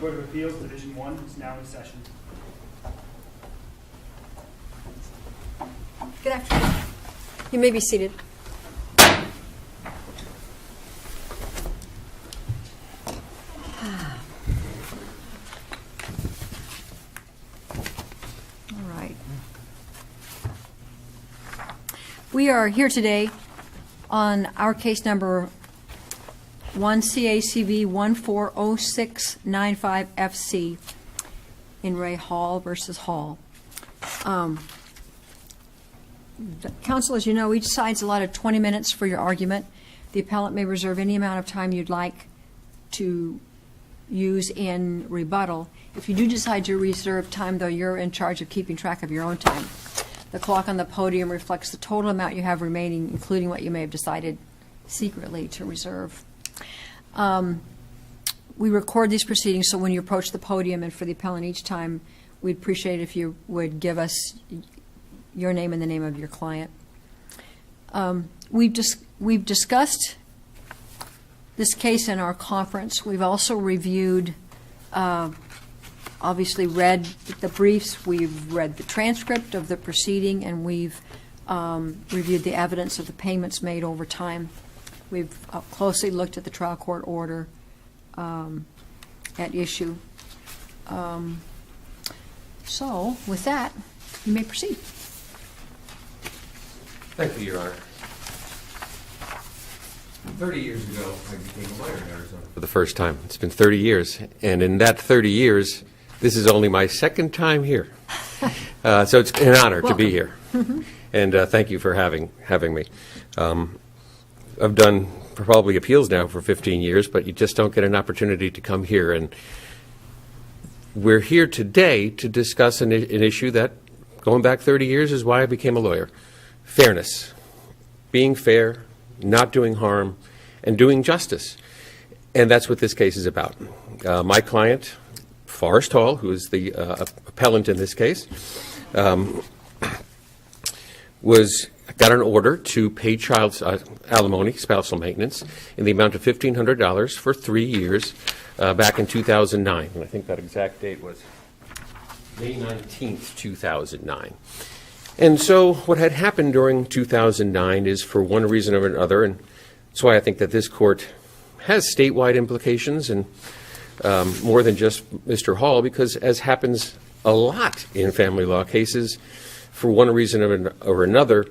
Court of Appeals, Division 1 is now in session. Good afternoon. You may be seated. All right. We are here today on our case number 1CACV140695 FC in Ray Hall versus Hall. Counsel, as you know, each side's allotted 20 minutes for your argument. The appellant may reserve any amount of time you'd like to use in rebuttal. If you do decide to reserve time, though, you're in charge of keeping track of your own time. The clock on the podium reflects the total amount you have remaining, including what you may have decided secretly to reserve. We record these proceedings, so when you approach the podium and for the appellant each time, we'd appreciate it if you would give us your name and the name of your client. We've discussed this case in our conference. We've also reviewed, obviously read the briefs. We've read the transcript of the proceeding, and we've reviewed the evidence of the payments made over time. We've closely looked at the trial court order at issue. So, with that, you may proceed. Thank you, Your Honor. 30 years ago, I became a lawyer in Arizona for the first time. It's been 30 years, and in that 30 years, this is only my second time here. So it's an honor to be here, and thank you for having me. I've done probably appeals now for 15 years, but you just don't get an opportunity to come here. And we're here today to discuss an issue that, going back 30 years, is why I became a lawyer. Fairness. Being fair, not doing harm, and doing justice. And that's what this case is about. My client, Forrest Hall, who is the appellant in this case, got an order to pay child alimony, spousal maintenance, in the amount of $1,500 for 3 years back in 2009. And I think that exact date was May 19th, 2009. And so what had happened during 2009 is, for one reason or another, and that's why I think that this court has statewide implications, and more than just Mr. Hall, because as happens a lot in family law cases, for one reason or another,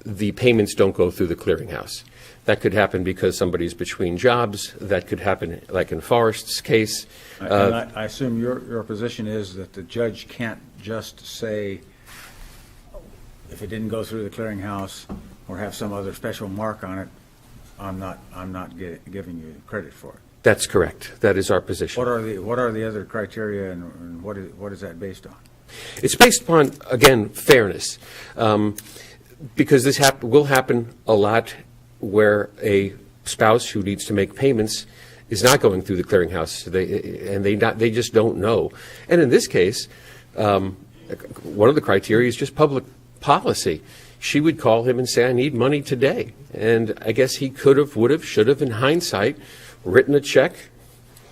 the payments don't go through the clearinghouse. That could happen because somebody's between jobs. That could happen, like in Forrest's case. And I assume your position is that the judge can't just say, if it didn't go through the clearinghouse or have some other special mark on it, I'm not giving you credit for it. That's correct. That is our position. What are the other criteria, and what is that based on? It's based upon, again, fairness, because this will happen a lot where a spouse who needs to make payments is not going through the clearinghouse, they just don't know. And in this case, one of the criteria is just public policy. She would call him and say, I need money today. And I guess he could have, would have, should have, in hindsight, written a check,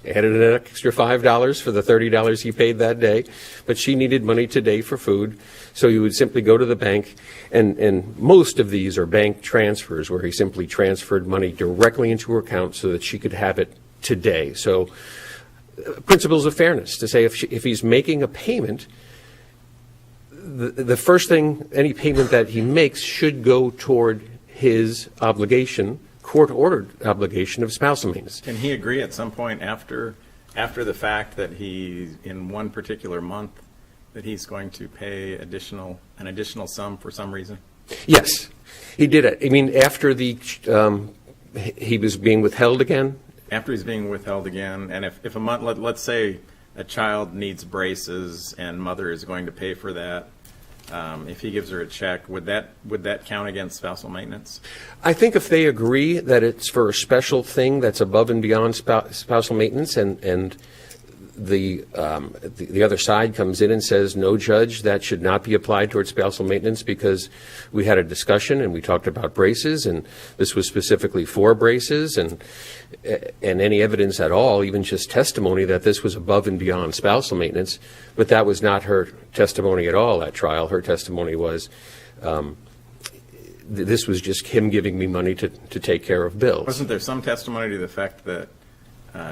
added an extra $5 for the $30 he paid that day, but she needed money today for food, so he would simply go to the bank, and most of these are bank transfers where he simply transferred money directly into her account so that she could have it today. So principles of fairness, to say if he's making a payment, the first thing, any payment that he makes should go toward his obligation, court-ordered obligation of spousal maintenance. Can he agree at some point after the fact that he, in one particular month, that he's going to pay an additional sum for some reason? Yes, he did it. I mean, after he was being withheld again? After he's being withheld again, and if a month, let's say a child needs braces and mother is going to pay for that, if he gives her a check, would that count against spousal maintenance? I think if they agree that it's for a special thing that's above and beyond spousal maintenance, and the other side comes in and says, no, Judge, that should not be applied towards spousal maintenance because we had a discussion and we talked about braces, and this was specifically for braces, and any evidence at all, even just testimony that this was above and beyond spousal maintenance. But that was not her testimony at all at trial. Her testimony was, this was just him giving me money to take care of bills. Wasn't there some testimony to the fact that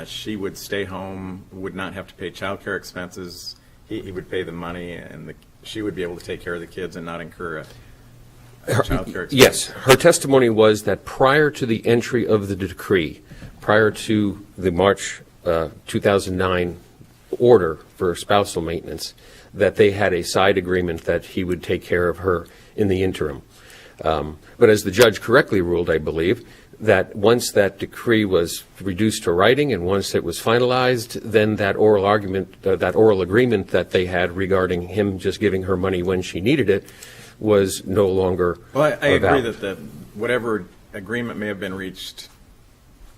she would stay home, would not have to pay child care expenses, he would pay the money, and she would be able to take care of the kids and not incur a child care expense? Yes. Her testimony was that prior to the entry of the decree, prior to the March 2009 order for spousal maintenance, that they had a side agreement that he would take care of her in the interim. But as the judge correctly ruled, I believe, that once that decree was reduced to writing and once it was finalized, then that oral argument, that oral agreement that they had regarding him just giving her money when she needed it was no longer Well, I agree valid. that whatever agreement may have been reached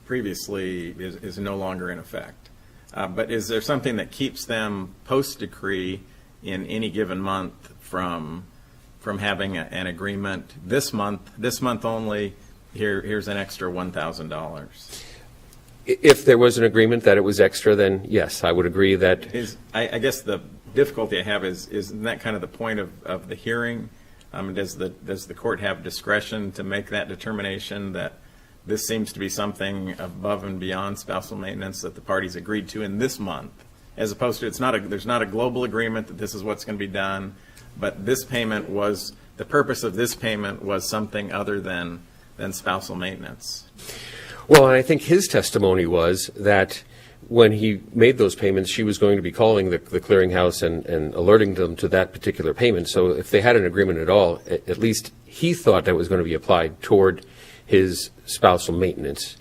previously is no longer in effect. But is there something that keeps them post-decree in any given month from having an agreement this month only, here's an extra $1,000? If there was an agreement that it was extra, then yes, I would agree that. I guess the difficulty I have isn't that kind of the point of the hearing? Does the court have discretion to make that determination that this seems to be something above and beyond spousal maintenance that the parties agreed to in this month, as opposed to there's not a global agreement that this is what's going to be done, but this payment was, the purpose of this payment was something other than spousal maintenance? Well, and I think his testimony was that when he made those payments, she was going to be calling the clearinghouse and alerting them to that particular payment. So if they had an agreement at all, at least he thought that was going to be applied toward his spousal maintenance.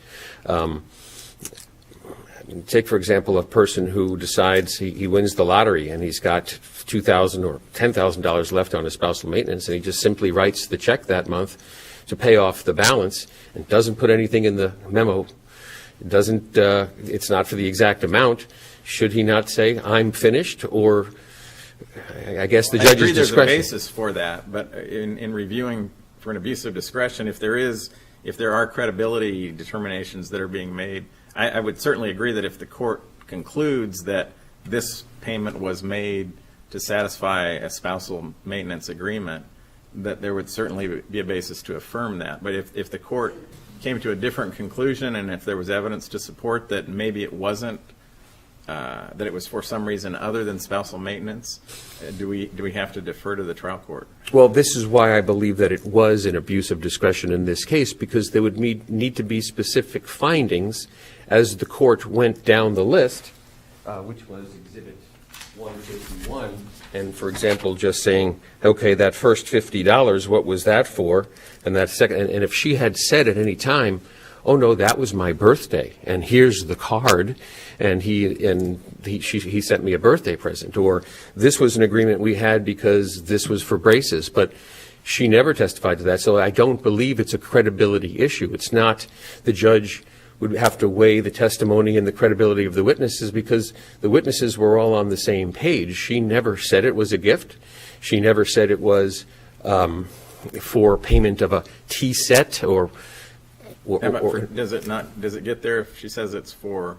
Take, for example, a person who decides he wins the lottery and he's got $2,000 or $10,000 left on his spousal maintenance, and he just simply writes the check that month to pay off the balance and doesn't put anything in the memo. It doesn't. It's not for the exact amount. Should he not say, I'm finished? Or I guess the I judge's agree there's discretion. a basis for that, but in reviewing for an abuse of discretion, if there are credibility determinations that are being made, I would certainly agree that if the court concludes that this payment was made to satisfy a spousal maintenance agreement, that there would certainly be a basis to affirm that. But if the court came to a different conclusion, and if there was evidence to support that maybe it wasn't, that it was for some reason other than spousal maintenance, do we have to defer to the trial court? Well, this is why I believe that it was an abuse of discretion in this case, because there would need to be specific findings as the court went down the list, which was Exhibit 151, and, for example, just saying, okay, that first $50, what was that for? And that second, and if she had said at any time, oh no, that was my birthday, and here's the card, and he sent me a birthday present, or this was an agreement we had because this was for braces, but she never testified to that, so I don't believe it's a credibility issue. It's not the judge would have to weigh the testimony and the credibility of the witnesses, because the witnesses were all on the same page. She never said it was a gift. She never said it was for payment of a tea set or does it get there if she says it's for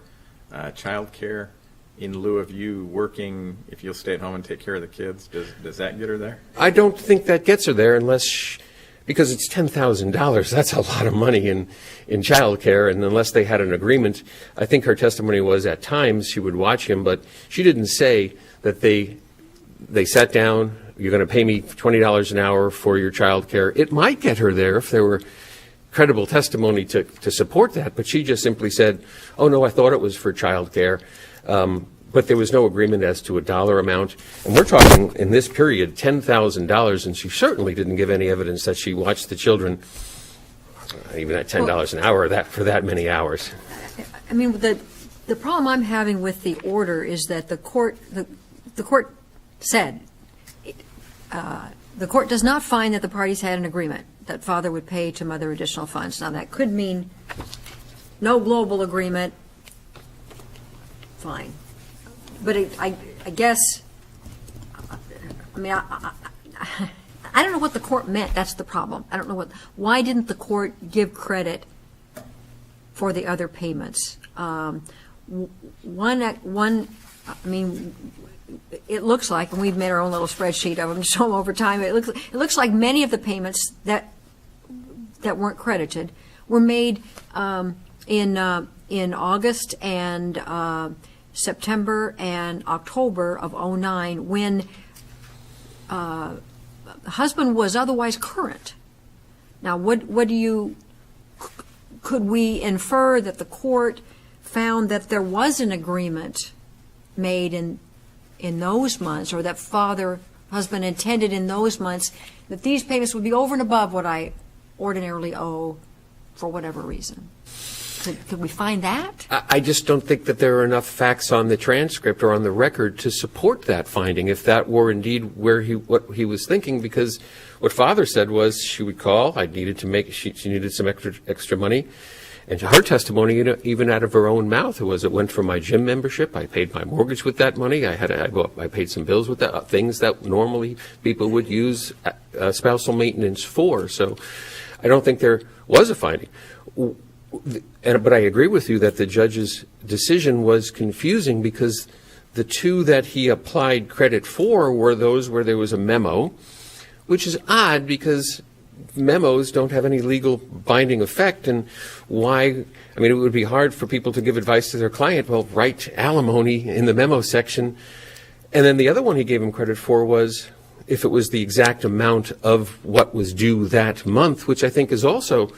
child care in lieu of you working, if you'll stay at home and take care of the kids? Does that get her there? I don't think that gets her there because it's $10,000. That's a lot of money in child care, and unless they had an agreement, I think her testimony was at times she would watch him, but she didn't say that they sat down, you're going to pay me $20 an hour for your child care. It might get her there if there were credible testimony to support that, but she just simply said, oh no, I thought it was for child care. But there was no agreement as to a dollar amount. And we're talking, in this period, $10,000, and she certainly didn't give any evidence that she watched the children, even at $10 an hour, for that many hours. I mean, the problem I'm having with the order is that the court said, the court does not find that the parties had an agreement that father would pay to mother additional funds. Now, that could mean no global agreement, fine. but I guess, I mean, I don't know what the court meant. That's the problem. I don't know why didn't the court give credit for the other payments? I mean, it looks like, and we've made our own little spreadsheet of them, show them over time. It looks like many of the payments that weren't credited were made in August and September and October of '09, when the husband was otherwise current. Now, could we infer that the court found that there was an agreement made in those months, or that husband intended in those months that these payments would be over and above what I ordinarily owe for whatever reason? Could we find that? I just don't think that there are enough facts on the transcript or on the record to support that finding, if that were indeed what he was thinking, because what Father said was she would call, she needed some extra money. And her testimony, even out of her own mouth, was it went for my gym membership. I paid my mortgage with that money. I paid some bills with that, things that normally people would use spousal maintenance for. So I don't think there was a finding. But I agree with you that the judge's decision was confusing, because the two that he applied credit for were those where there was a memo, which is odd because memos don't have any legal binding effect. And why? I mean, it would be hard for people to give advice to their client, well, write alimony in the memo section. And then the other one he gave him credit for was if it was the exact amount of what was due that month, which I think is also...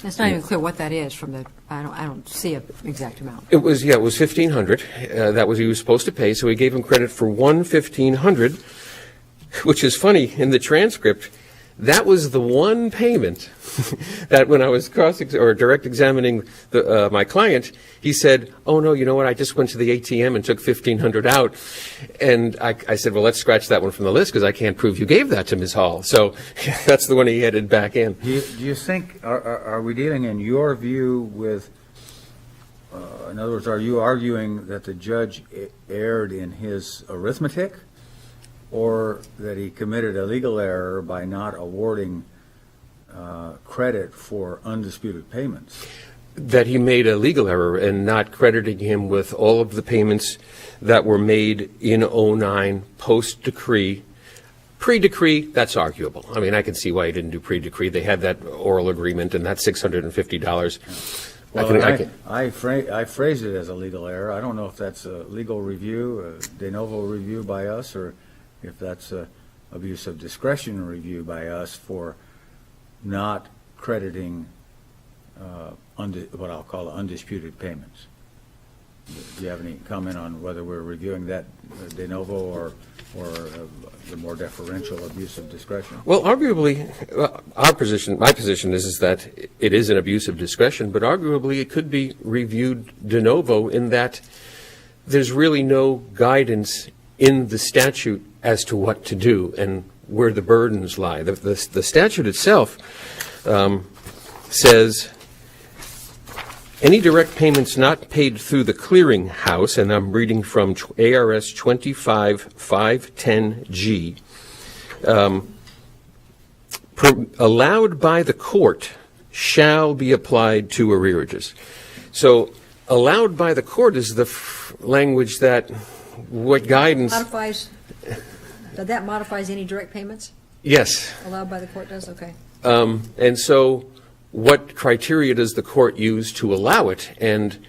It's not even clear what that is from the, I don't see an exact amount. It was $1,500. That was he was supposed to pay, so he gave him credit for $1,500, which is funny. In the transcript, that was the one payment that when I was direct examining my client, he said, oh, no, you know what, I just went to the ATM and took $1,500 out. And I said, well, let's scratch that one from the list because I can't prove you gave that to Ms. Hall. So that's the one he headed back in. Do you think, are we dealing in your view with, in other words, are you arguing that the judge erred in his arithmetic, or that he committed a legal error by not awarding credit for undisputed payments? That he made a legal error and not crediting him with all of the payments that were made in '09 post-decree. Pre-decree, that's arguable. I mean, I can see why he didn't do pre-decree. They had that oral agreement, and that's $650. Well, I phrase it as a legal error. I don't know if that's a legal review, a de novo review by us, or if that's a abuse of discretion review by us for not crediting what I'll call undisputed payments. Do you have any comment on whether we're reviewing that de novo or the more deferential abuse of discretion? Well, arguably, my position is that it is an abuse of discretion, but arguably it could be reviewed de novo in that there's really no guidance in the statute as to what to do and where the burdens lie. The statute itself says any direct payments not paid through the clearinghouse, and I'm reading from ARS 25510G, allowed by the court shall be applied to arrearages. So allowed by the court is the language that what guidance... That modifies any direct payments? Yes. Allowed by the court does? Okay. And so what criteria does the court use to allow it? And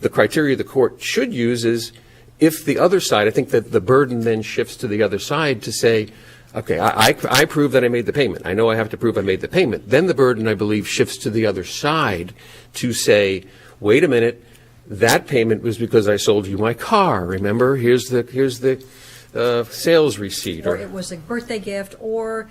the criteria the court should use is if the other side, I think that the burden then shifts to the other side to say, okay, I prove that I made the payment. I know I have to prove I made the payment. Then the burden, I believe, shifts to the other side to say, wait a minute, that payment was because I sold you my car. Remember, here's the sales receipt. Or it was a birthday gift, or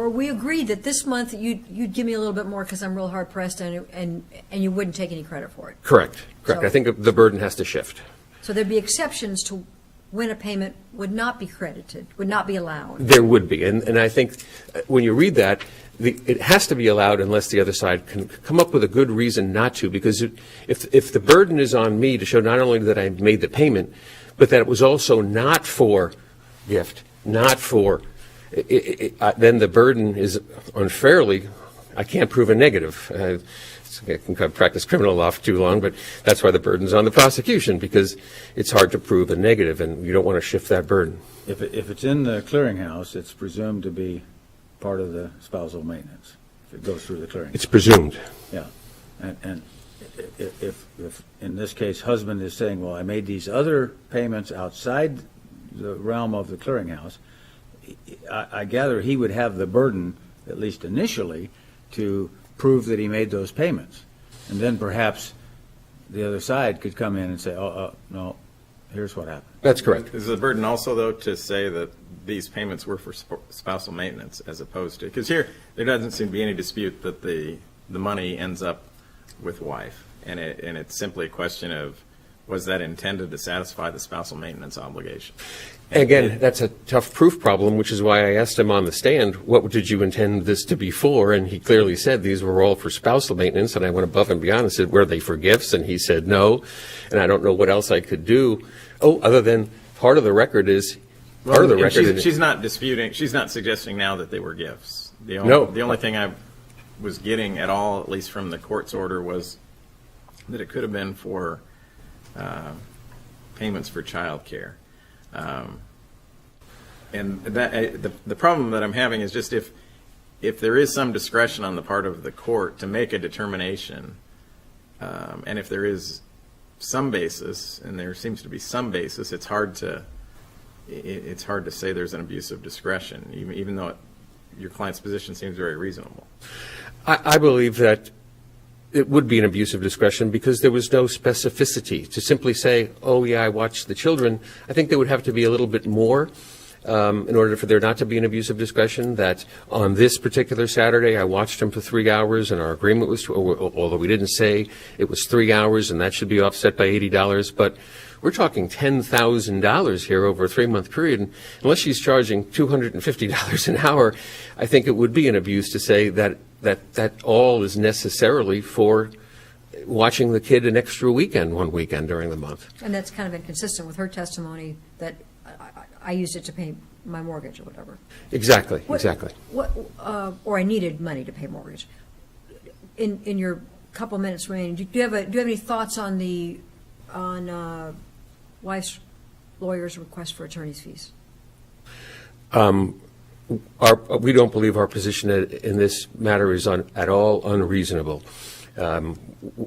we agreed that this month you'd give me a little bit more because I'm real hard pressed, and you wouldn't take any credit for it. Correct. So, I think the burden has to shift. So there'd be exceptions to when a payment would not be credited, would not be allowed. There would be, and I think when you read that, it has to be allowed unless the other side can come up with a good reason not to, because if the burden is on me to show not only that I made the payment, but that it was also not for gift, not for, then the burden is unfairly, I can't prove a negative. I can practice criminal law for too long, but that's why the burden's on the prosecution, because it's hard to prove a negative, and you don't want to shift that burden. If it's in the clearinghouse, it's presumed to be part of the spousal maintenance, if it goes through the clearinghouse. It's presumed. Yeah, and if in this case, husband is saying, well, I made these other payments outside the realm of the clearinghouse, I gather he would have the burden, at least initially, to prove that he made those payments. And then perhaps the other side could come in and say, no, here's what happened. That's correct. Is the burden also, though, to say that these payments were for spousal maintenance as opposed to, because here, there doesn't seem to be any dispute that the money ends up with wife, and it's simply a question of, was that intended to satisfy the spousal maintenance obligation? Again, that's a tough proof problem, which is why I asked him on the stand, what did you intend this to be for? And he clearly said these were all for spousal maintenance, and I went above and beyond and said, were they for gifts? And he said no, and I don't know what else I could do. Other than part of the record is, she's not disputing, she's not suggesting now that they were gifts. The only thing I was getting at all, at least from the court's order, was that it could have been for payments for child care. And that the problem that I'm having is just if there is some discretion on the part of the court to make a determination, and if there is some basis, and there seems to be some basis, it's hard to say there's an abuse of discretion, even though your client's position seems very reasonable. I believe that it would be an abuse of discretion because there was no specificity. To simply say, oh, yeah, I watched the children, I think there would have to be a little bit more in order for there not to be an abuse of discretion, that on this particular Saturday I watched him for 3 hours and our agreement was, although we didn't say it was 3 hours and that should be offset by $80, but we're talking $10,000 here over a 3-month period. And unless she's charging $250 an hour, I think it would be an abuse to say that all is necessarily for watching the kid an extra weekend, one weekend during the month. And that's kind of inconsistent with her testimony that I used it to pay my mortgage or whatever. Exactly, exactly. Or I needed money to pay mortgage. In your couple minutes remaining, do you have any thoughts on wife's lawyer's request for attorney's fees? We don't believe our position in this matter is at all unreasonable.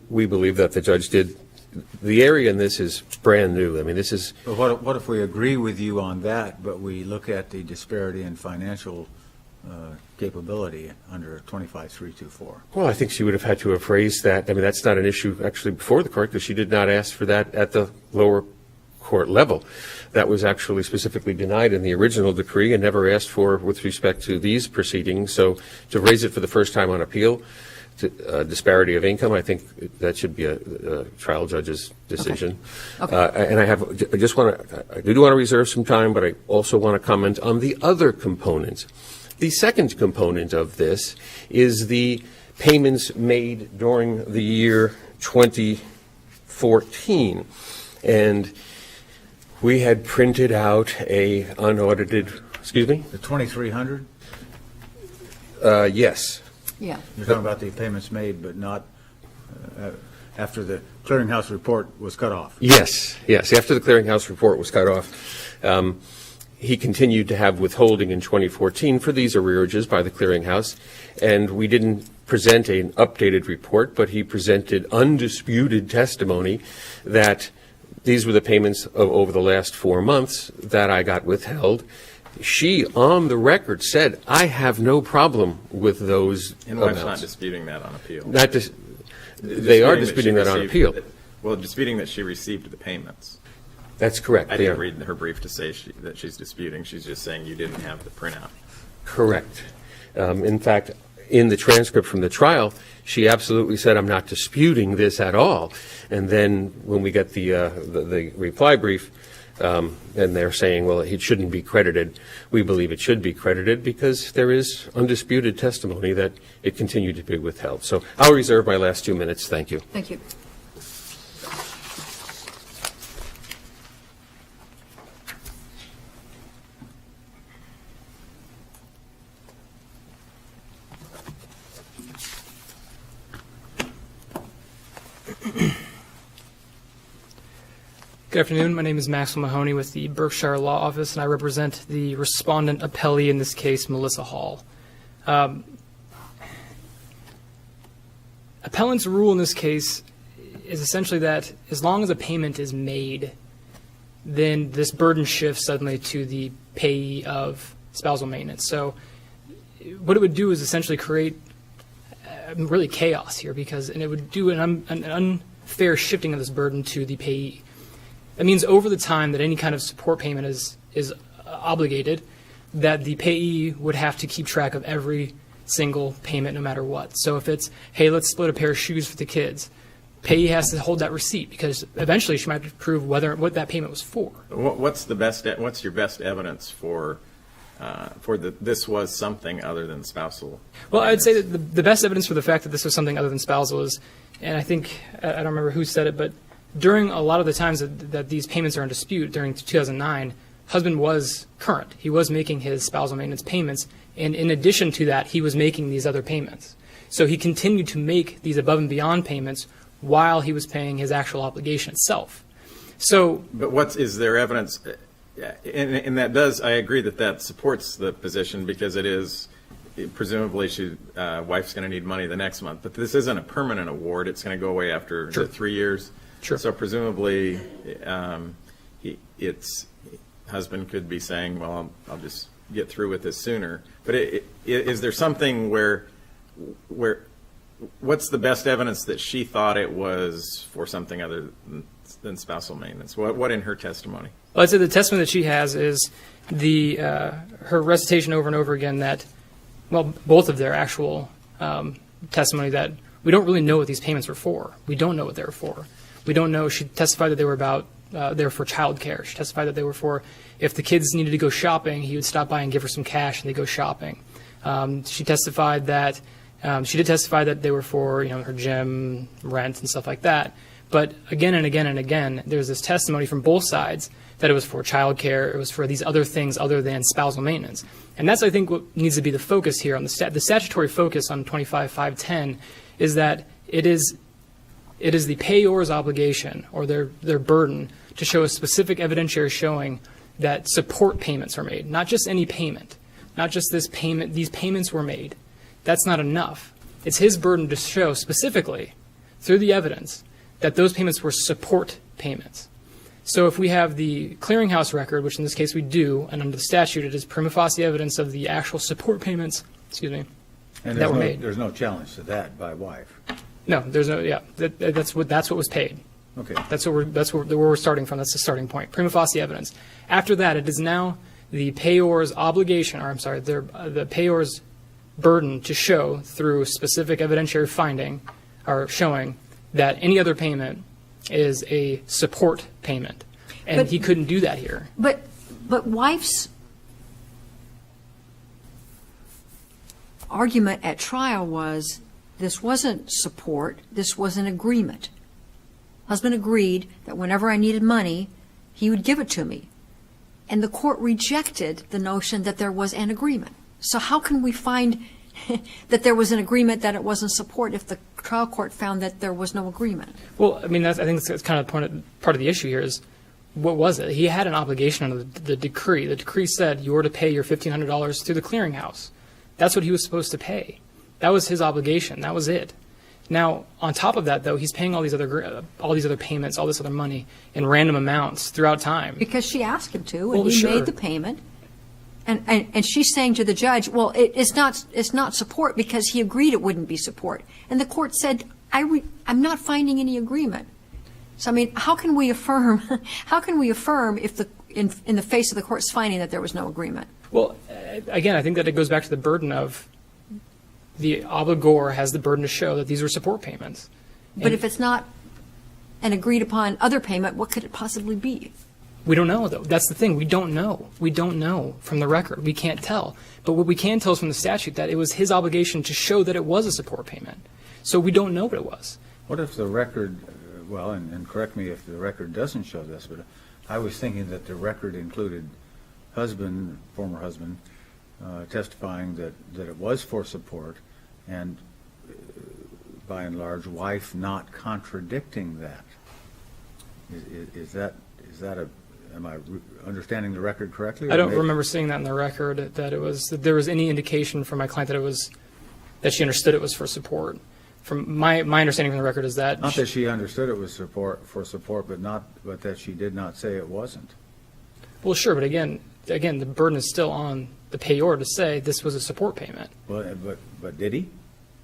We believe that the judge did. The area in this is brand new. I mean, this is. But what if we agree with you on that, but we look at the disparity in financial capability under 25324? Well, I think she would have had to have raised that. I mean, that's not an issue actually before the court because she did not ask for that at the lower court level. That was actually specifically denied in the original decree and never asked for with respect to these proceedings. So to raise it for the first time on appeal, disparity of income, I think that should be a trial judge's decision. Okay. And I do want to reserve some time, but I also want to comment on the other component. The second component of this is the payments made during the year 2014. And we had printed out a unaudited, excuse me? The 2,300? Yes. Yeah. You're talking about the payments made, but not after the clearinghouse report was cut off? Yes. After the clearinghouse report was cut off, he continued to have withholding in 2014 for these arrearages by the clearinghouse, and we didn't present an updated report, but he presented undisputed testimony that these were the payments over the last 4 months that I got withheld. She, on the record, said, I have no problem with those and amounts. wife's not disputing that on appeal. They are disputing that on appeal. Well, disputing that she received the payments. That's correct. I didn't read her brief to say that she's disputing. She's just saying you didn't have the printout. Correct. In fact, in the transcript from the trial, she absolutely said, I'm not disputing this at all. And then when we get the reply brief, and they're saying, well, it shouldn't be credited. We believe it should be credited because there is undisputed testimony that it continued to be withheld. So I'll reserve my last 2 minutes. Thank you. Thank you. Good afternoon. My name is Maxwell Mahoney with the Berkshire Law Office, and I represent the respondent appellee in this case, Melissa Hall. Appellant's rule in this case is essentially that as long as a payment is made, then this burden shifts suddenly to the payee of spousal maintenance. So what it would do is essentially create really chaos here, and it would do an unfair shifting of this burden to the payee. That means over the time that any kind of support payment is obligated, that the payee would have to keep track of every single payment no matter what. So if it's, hey, let's split a pair of shoes for the kids, payee has to hold that receipt because eventually she might have to prove what that payment was for. What's your best evidence for this was something other than spousal? Well, I'd say that the best evidence for the fact that this was something other than spousal is, and I think, I don't remember who said it, but during a lot of the times that these payments are in dispute, during 2009, husband was current. He was making his spousal maintenance payments, and in addition to that, he was making these other payments. So he continued to make these above and beyond payments while he was paying his actual obligation itself. So, but is there evidence? And that does, I agree that supports the position because it is, presumably wife's going to need money the next month. But this isn't a permanent award. It's going to go away after Sure. the 3 years. Sure. So presumably husband could be saying, well, I'll just get through with this sooner. But is there something where what's the best evidence that she thought it was for something other than spousal maintenance? What in her testimony? well, I'd say the testimony that she has is her recitation over and over again that, well, both of their actual testimony that we don't really know what these payments were for. We don't know what they were for. We don't know. She testified that they were for child care. She testified that they were for if the kids needed to go shopping, he would stop by and give her some cash and they'd go shopping. She testified that she did testify that they were for her gym, rent, and stuff like that. But again and again and again, there's this testimony from both sides that it was for child care, it was for these other things other than spousal maintenance. And that's, I think, what needs to be the focus here on the statutory focus on 25.510 is that it is the payor's obligation or their burden to show a specific evidentiary showing that support payments are made, not just any payment, not just this payment, these payments were made. That's not enough. It's his burden to show specifically through the evidence that those payments were support payments. So if we have the clearinghouse record, which in this case we do, and under the statute it is prima facie evidence of the actual support payments, that were made. There's no challenge to that by wife. No, there's no. Yeah, that's what was paid. Okay. That's where we're starting from. That's the starting point. Prima facie evidence. After that, it is now the payor's obligation, or I'm sorry, the payor's burden to show through specific evidentiary finding or showing that any other payment is a support payment, and he couldn't do that here. But wife's argument at trial was this wasn't support, this was an agreement. Husband agreed that whenever I needed money, he would give it to me. And the court rejected the notion that there was an agreement. So how can we find that there was an agreement that it wasn't support if the trial court found that there was no agreement? Well, I mean, I think that's kind of part of the issue here is what was it? He had an obligation under the decree. The decree said you were to pay your $1,500 through the clearinghouse. That's what he was supposed to pay. That was his obligation. That was it. Now, on top of that, though, he's paying all these other payments, all this other money in random amounts throughout time. Because she asked him to, and Well, he sure. made the payment. And she's saying to the judge, well, it's not support because he agreed it wouldn't be support. And the court said, I'm not finding any agreement. So I mean, how can we affirm if in the face of the court's finding that there was no agreement? Well, again, I think that it goes back to the burden of the obligor has the burden to show that these were support payments. But if it's not an agreed upon other payment, what could it possibly be? We don't know, though. That's the thing. We don't know. We don't know from the record. We can't tell. But what we can tell is from the statute that it was his obligation to show that it was a support payment. So we don't know what it was. What if the record, well, and correct me if the record doesn't show this, but I was thinking that the record included former husband, testifying that it was for support, and by and large, wife not contradicting that. Is am I understanding the record correctly? I don't remember seeing that in the record, that there was any indication from my client that she understood it was for support. From my understanding from the record is that. Not that she understood it was for support, but that she did not say it wasn't. Well, sure, but again, the burden is still on the payor to say this was a support payment. Well, but did he?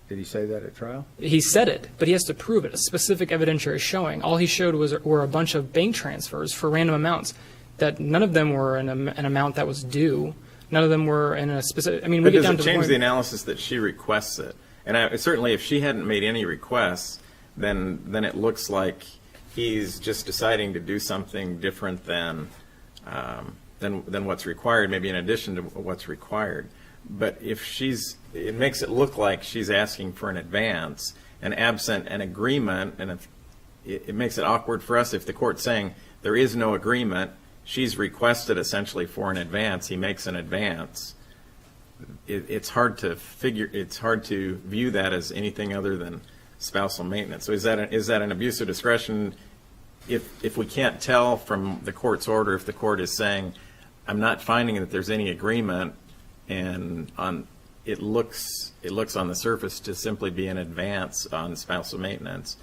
Did he say that at trial? He said it, but he has to prove it, a specific evidentiary showing. All he showed were a bunch of bank transfers for random amounts, that none of them were an amount that was due. None of them were in a specific, I mean, we get down to the point. But does it change the analysis that she requests it? And certainly if she hadn't made any requests, then it looks like he's just deciding to do something different than what's required, maybe in addition to what's required. But if it makes it look like she's asking for an advance, and absent an agreement, and it makes it awkward for us if the court's saying there is no agreement, she's requested essentially for an advance, he makes an advance. It's hard to view that as anything other than spousal maintenance. So is that an abuse of discretion if we can't tell from the court's order, if the court is saying, I'm not finding that there's any agreement, and it looks on the surface to simply be an advance on spousal maintenance,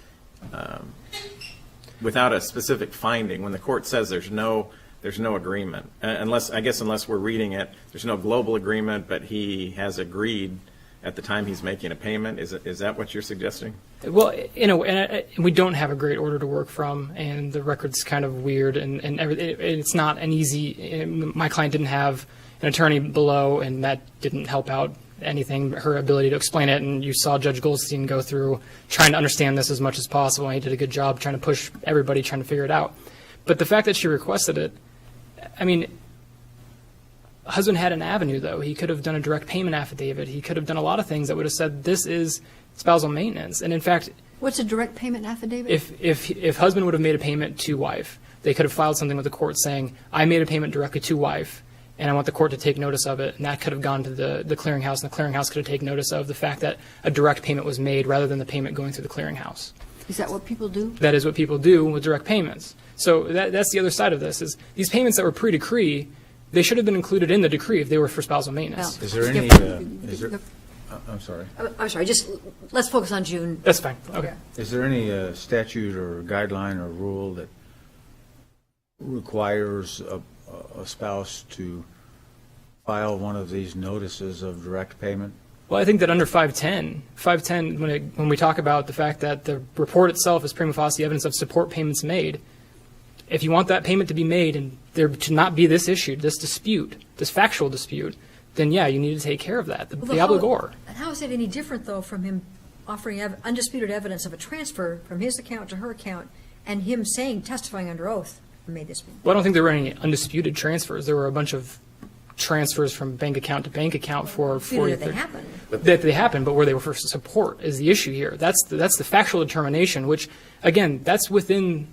without a specific finding. When the court says there's no agreement, unless we're reading it, there's no global agreement, but he has agreed at the time he's making a payment. Is that what you're suggesting? Well, and we don't have a great order to work from, and the record's kind of weird, and it's not an easy. My client didn't have an attorney below, and that didn't help out anything, her ability to explain it. And you saw Judge Goldstein go through trying to understand this as much as possible, and he did a good job trying to push everybody trying to figure it out. But the fact that she requested it, I mean, husband had an avenue, though. He could have done a direct payment affidavit. He could have done a lot of things that would have said this is spousal maintenance. And in fact, What's a direct payment affidavit? if husband would have made a payment to wife, they could have filed something with the court saying, I made a payment directly to wife, and I want the court to take notice of it. And that could have gone to the clearinghouse, and the clearinghouse could have taken notice of the fact that a direct payment was made rather than the payment going through the clearinghouse. Is that what people do? That is what people do with direct payments. So that's the other side of this, is these payments that were pre-decree, they should have been included in the decree if they were for spousal maintenance. Well, Is there any? I'm sorry. I'm sorry, just let's focus on June. That's fine. Okay. Is there any statute or guideline or rule that requires a spouse to file one of these notices of direct payment? Well, I think that under 510, when we talk about the fact that the report itself is prima facie evidence of support payments made, if you want that payment to be made and there to not be this issue, this dispute, this factual dispute, then yeah, you need to take care of that, the obligor. And how is it any different, though, from him offering undisputed evidence of a transfer from his account to her account, and him testifying under oath, I made this payment? Well, I don't think there were any undisputed transfers. There were a bunch of transfers from bank account to bank account for 40. They happen. That they happened, but where they were for support is the issue here. That's the factual determination, which again, that's within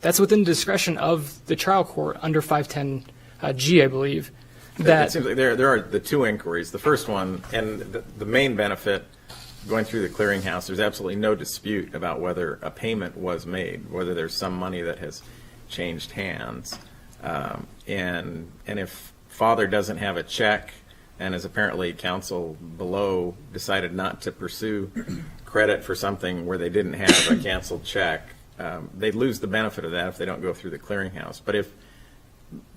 the discretion of the trial court under 510G, I believe. It seems like there are the two inquiries. The first one, and the main benefit going through the clearinghouse, there's absolutely no dispute about whether a payment was made, whether there's some money that has changed hands, and if father doesn't have a check, and as apparently counsel below decided not to pursue credit for something where they didn't have a canceled check, they lose the benefit of that if they don't go through the clearinghouse.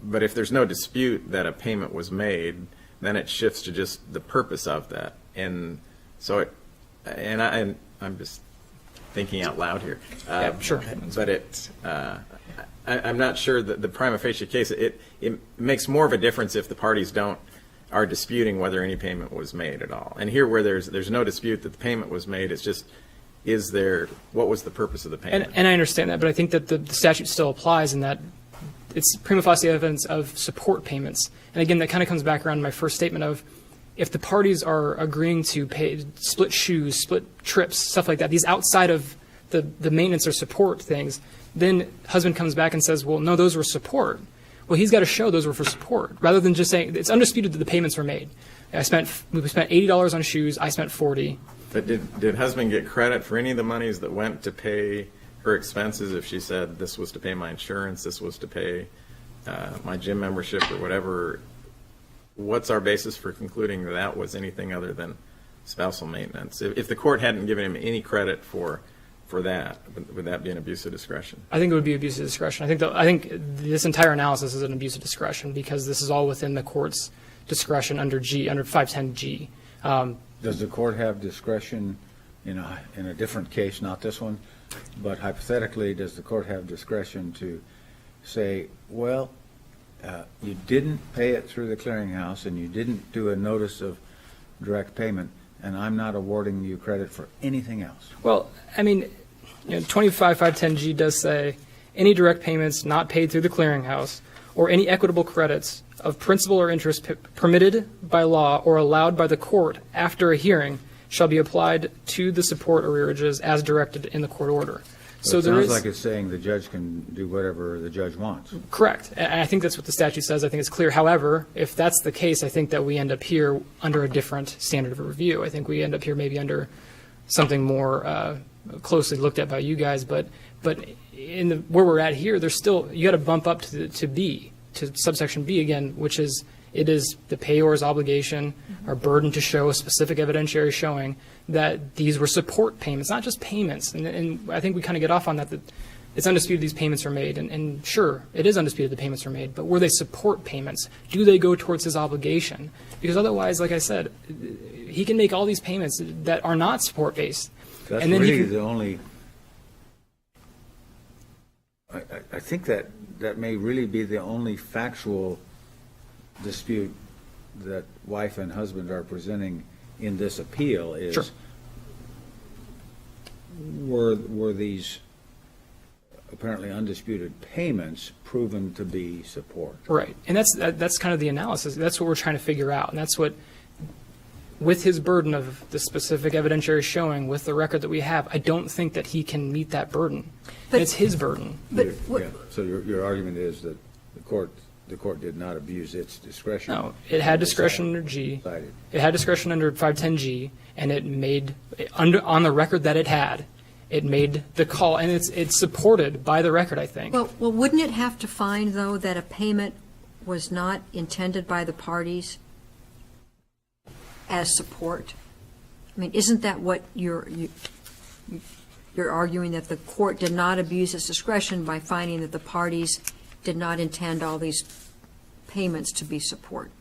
But if there's no dispute that a payment was made, then it shifts to just the purpose of that. And so I'm just thinking out loud here. Yeah, sure. But I'm not sure that the prima facie case, it makes more of a difference if the parties are disputing whether any payment was made at all. And here where there's no dispute that the payment was made, it's just, what was the purpose of the payment? And I understand that, but I think that the statute still applies in that it's prima facie evidence of support payments. And again, that kind of comes back around to my first statement of, if the parties are agreeing to pay, split shoes, split trips, stuff like that, these outside of the maintenance or support things, then husband comes back and says, well, no, those were support. Well, he's got to show those were for support, rather than just saying it's undisputed that the payments were made. We spent $80 on shoes. I spent $40. But did husband get credit for any of the monies that went to pay her expenses, if she said this was to pay my insurance, this was to pay my gym membership or whatever, what's our basis for concluding that was anything other than spousal maintenance? If the court hadn't given him any credit for that, would that be an abuse of discretion? I think it would be abuse of discretion. I think this entire analysis is an abuse of discretion because this is all within the court's discretion under 510G. Does the court have discretion in a different case, not this one, but hypothetically, does the court have discretion to say, well, you didn't pay it through the clearinghouse and you didn't do a notice of direct payment, and I'm not awarding you credit for anything else? Well, I mean, 25510G does say any direct payments not paid through the clearinghouse or any equitable credits of principal or interest permitted by law or allowed by the court after a hearing shall be applied to the support arrearages as directed in the court order. So it sounds like it's saying the judge can do whatever the judge wants. Correct. And I think that's what the statute says. I think it's clear. However, if that's the case, I think that we end up here under a different standard of review. I think we end up here maybe under something more closely looked at by you guys. But in where we're at here, there's still, you got to bump up to B, to subsection B again, which is it is the payor's obligation or burden to show a specific evidentiary showing that these were support payments, not just payments. And I think we kind of get off on that it's undisputed these payments are made. And sure, it is undisputed the payments are made, but were they support payments? Do they go towards his obligation? Because otherwise, like I said, he can make all these payments that are not support-based. That's and then really the only, I think that may really be the only factual dispute that wife and husband are presenting in this appeal is, Sure. were these apparently undisputed payments proven to be support? Right. And that's kind of the analysis. That's what we're trying to figure out. And that's what, with his burden of the specific evidentiary showing, with the record that we have, I don't think that he can meet that burden. But- And it's his burden. But Yeah. So your argument is that the court did not abuse its discretion? No, it had discretion under G. Decided. It had discretion under 510G, and it made, on the record that it had, it made the call, and it's supported by the record, I think. Well, wouldn't it have to find, though, that a payment was not intended by the parties as support? I mean, isn't that what you're arguing, that the court did not abuse its discretion by finding that the parties did not intend all these payments to be support?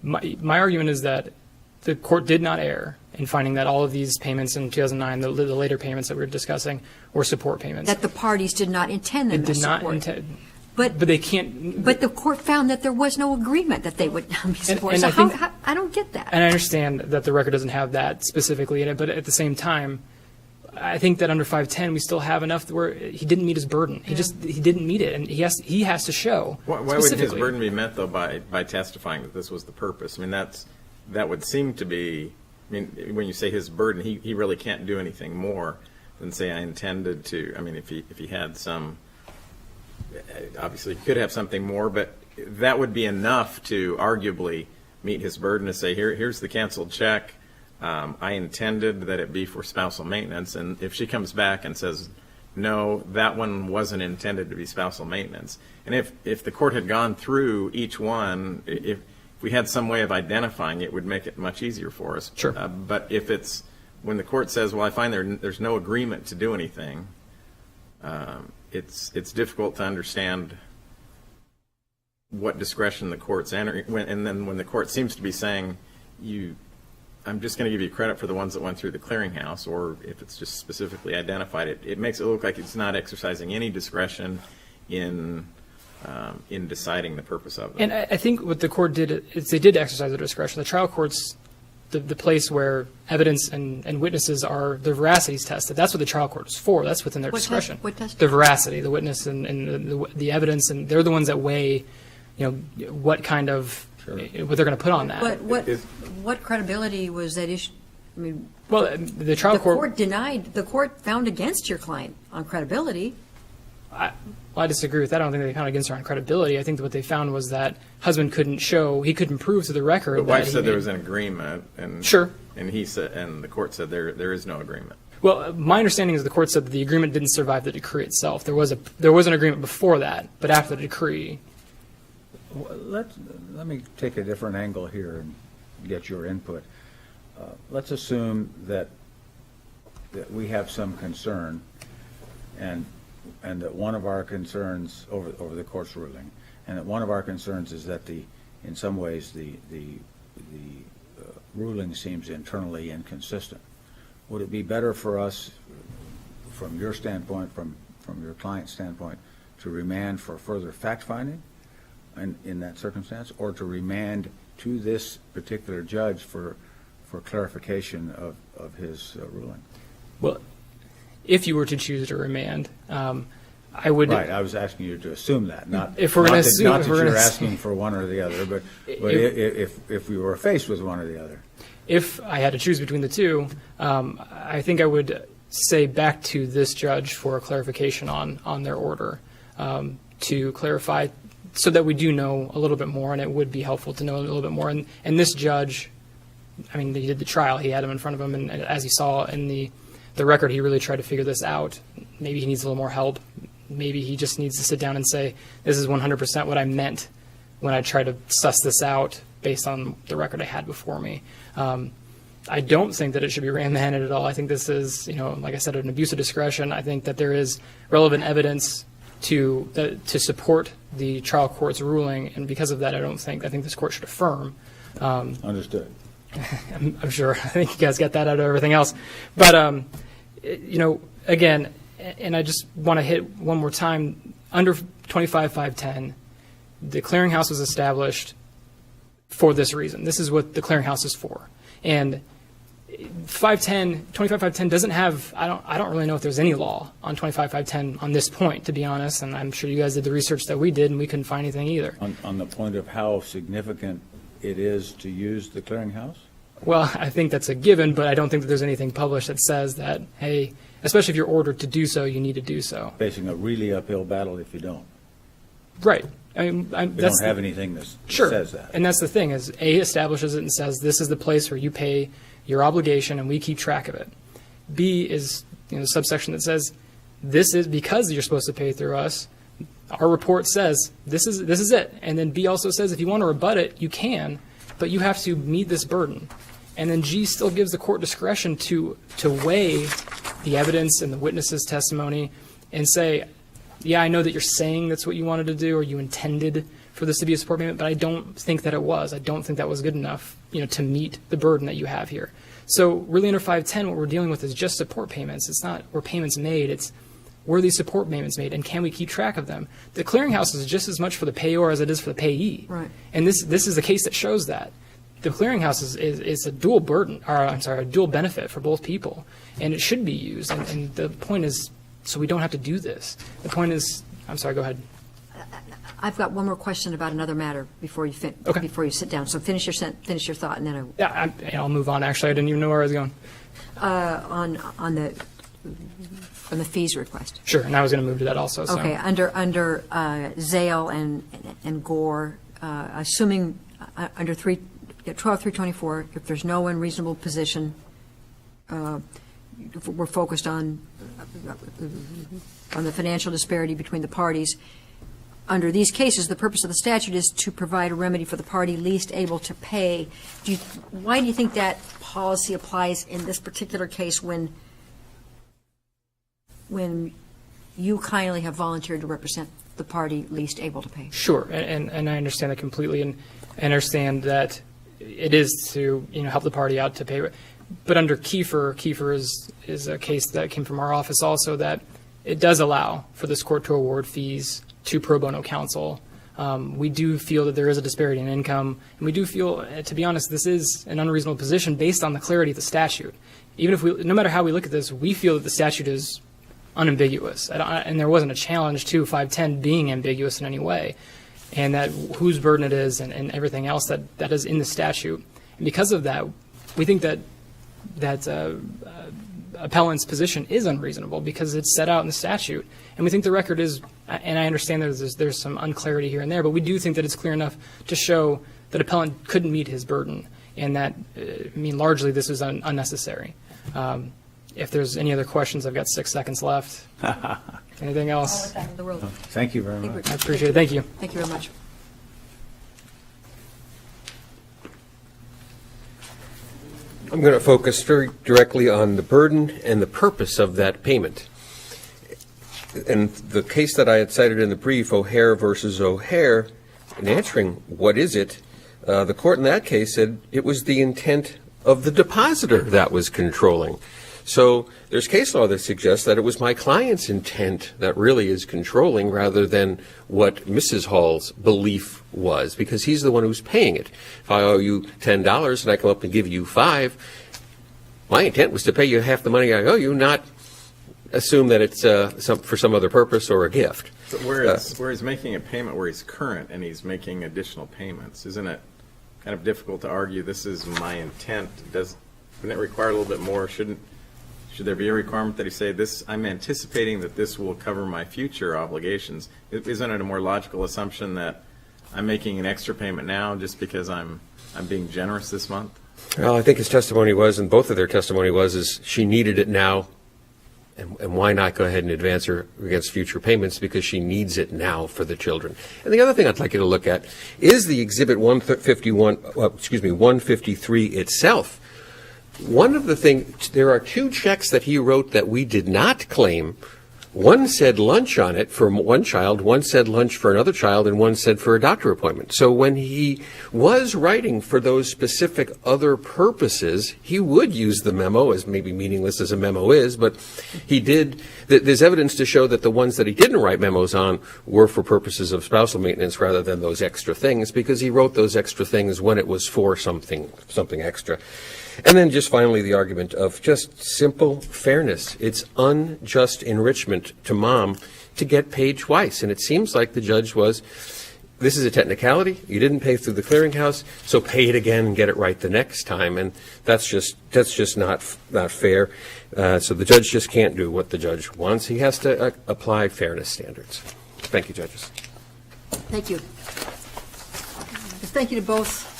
My argument is that the court did not err in finding that all of these payments in 2009, the later payments that we were discussing, were support payments. That the parties did not intend them It as did not support. intend, But but they can't. But the court found that there was no agreement that they would not be support. and So I think- how, I don't get that. And I understand that the record doesn't have that specifically in it, but at the same time, I think that under 510 we still have enough where he didn't meet his burden. He didn't meet it, and he has to show Why would his specifically. burden be met, though, by testifying that this was the purpose? I mean, that would seem to be, I mean, when you say his burden, he really can't do anything more than say, I intended to. I mean, if he had some, obviously he could have something more, but that would be enough to arguably meet his burden to say, here's the canceled check. I intended that it be for spousal maintenance. And if she comes back and says, no, that one wasn't intended to be spousal maintenance. And if the court had gone through each one, if we had some way of identifying it, would make it much easier for us. Sure. But if it's, when the court says, well, I find there's no agreement to do anything, it's difficult to understand what discretion the court's entering. And then when the court seems to be saying, I'm just going to give you credit for the ones that went through the clearinghouse, or if it's just specifically identified, it makes it look like it's not exercising any discretion in deciding the purpose of it. And I think what the court did is they did exercise their discretion. The trial court's the place where evidence and witnesses are, the veracity is tested. That's what the trial court is for. That's within their What discretion. what test? The veracity, the witness and the evidence, and they're the ones that weigh, what kind of, what they're going to put on that. But what credibility was that issue? I mean, Well, the trial the court, court denied, the court found against your client on credibility. I disagree with that. I don't think they found against her on credibility. I think that what they found was that husband he couldn't prove to the record The that wife he said there made- was an agreement, and Sure. and he said, and the court said there is no agreement. Well, my understanding is the court said that the agreement didn't survive the decree itself. There was an agreement before that, but after the decree. Let me take a different angle here and get your input. Let's assume that we have some concern, and that one of our concerns over the court's ruling, and that one of our concerns is that in some ways the ruling seems internally inconsistent. Would it be better for us, from your standpoint, from your client's standpoint, to remand for further fact-finding in that circumstance, or to remand to this particular judge for clarification of his ruling? Well, if you were to choose to remand, I would. Right, I was asking you to assume that, not if we're going to assume, not that you're asking for one or the other, but if we were faced with one or the other. If I had to choose between the two, I think I would say back to this judge for a clarification on their order, to clarify so that we do know a little bit more, and it would be helpful to know a little bit more. And this judge, I mean, he did the trial. He had him in front of him, and as you saw in the record, he really tried to figure this out. Maybe he needs a little more help. Maybe he just needs to sit down and say, this is 100% what I meant when I tried to suss this out based on the record I had before me. I don't think that it should be remanded at all. I think this is, like I said, an abuse of discretion. I think that there is relevant evidence to support the trial court's ruling, and because of that, I think this court should affirm. Understood. I'm sure. I think you guys got that out of everything else. But, again, and I just want to hit one more time, under 25.510, the clearinghouse was established for this reason. This is what the clearinghouse is for. And 25.510 doesn't have, I don't really know if there's any law on 25.510 on this point, to be honest, and I'm sure you guys did the research that we did, and we couldn't find anything either. On the point of how significant it is to use the clearinghouse? Well, I think that's a given, but I don't think that there's anything published that says that, hey, especially if you're ordered to do so, you need to do so. Facing a really uphill battle if you don't. Right. We don't have anything that says that. And that's the thing, is A establishes it and says this is the place where you pay your obligation and we keep track of it. B is the subsection that says this is because you're supposed to pay through us. Our report says this is it. And then B also says if you want to rebut it, you can, but you have to meet this burden. And then G still gives the court discretion to weigh the evidence and the witness's testimony and say, yeah, I know that you're saying that's what you wanted to do or you intended for this to be a support payment, but I don't think that it was. I don't think that was good enough, to meet the burden that you have here. So really under 510, what we're dealing with is just support payments. It's not were payments made. It's were these support payments made, and can we keep track of them? The clearinghouse is just as much for the payor as it is for the payee. Right. And this is a case that shows that. The clearinghouse is a dual burden, or a dual benefit for both people, and it should be used. And the point is, so we don't have to do this. The point is, I'm sorry, go ahead. I've got one more question about another matter before you sit down. So finish your thought, and then I'll move on. Actually, I didn't even know where I was going. on the fees request. Sure, and I was going to move to that also. So. Okay, under Zale and Gore, assuming under 12.324, if there's no unreasonable position, we're focused on the financial disparity between the parties. Under these cases, the purpose of the statute is to provide a remedy for the party least able to pay. Why do you think that policy applies in this particular case when you kindly have volunteered to represent the party least able to pay? Sure, and I understand that completely, and I understand that it is to help the party out to pay. But under Kiefer is a case that came from our office also, that it does allow for this court to award fees to pro bono counsel. We do feel that there is a disparity in income, and we do feel, to be honest, this is an unreasonable position based on the clarity of the statute. Even if no matter how we look at this, we feel that the statute is unambiguous, and there wasn't a challenge to 510 being ambiguous in any way, and that whose burden it is and everything else that is in the statute. And because of that, we think that appellant's position is unreasonable because it's set out in the statute. And we think the record is, and I understand there's some unclarity here and there, but we do think that it's clear enough to show that appellant couldn't meet his burden, and that, largely this is unnecessary. if there's any other questions, I've got 6 seconds left. Anything All else? the time in the world. Thank you very much. I appreciate it. Thank you. Thank you very much. I'm going to focus very directly on the burden and the purpose of that payment. And the case that I had cited in the brief, O'Hare versus O'Hare, in answering what is it, the court in that case said it was the intent of the depositor that was controlling. So there's case law that suggests that it was my client's intent that really is controlling rather than what Mrs. Hall's belief was, because he's the one who's paying it. If I owe you $10 and I come up and give you $5, my intent was to pay you half the money I owe you, not assume that it's for some other purpose or a gift. But where he's making a payment where he's current and he's making additional payments, isn't it kind of difficult to argue this is my intent? Wouldn't it require a little bit more? Should there be a requirement that he say this? I'm anticipating that this will cover my future obligations. Isn't it a more logical assumption that I'm making an extra payment now just because I'm being generous this month? Well, I think his testimony was, and both of their testimony was, is she needed it now, and why not go ahead and advance her against future payments because she needs it now for the children. And the other thing I'd like you to look at is the Exhibit 153 itself. One of the things, there are 2 checks that he wrote that we did not claim. One said lunch on it for one child, one said lunch for another child, and one said for a doctor appointment. So when he was writing for those specific other purposes, he would use the memo, as maybe meaningless as a memo is, but he did. There's evidence to show that the ones that he didn't write memos on were for purposes of spousal maintenance rather than those extra things, because he wrote those extra things when it was for something extra. And then just finally the argument of just simple fairness. It's unjust enrichment to mom to get paid twice. And it seems like the judge was, this is a technicality. You didn't pay through the clearinghouse, so pay it again and get it right the next time. And that's just not fair. So the judge just can't do what the judge wants. He has to apply fairness standards. Thank you, judges. Thank you. Thank you to both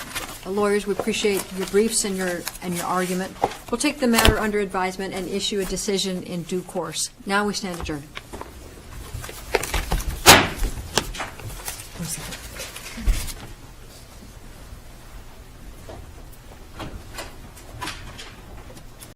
lawyers. We appreciate your briefs and your argument. We'll take the matter under advisement and issue a decision in due course. Now we stand adjourned. 1 second.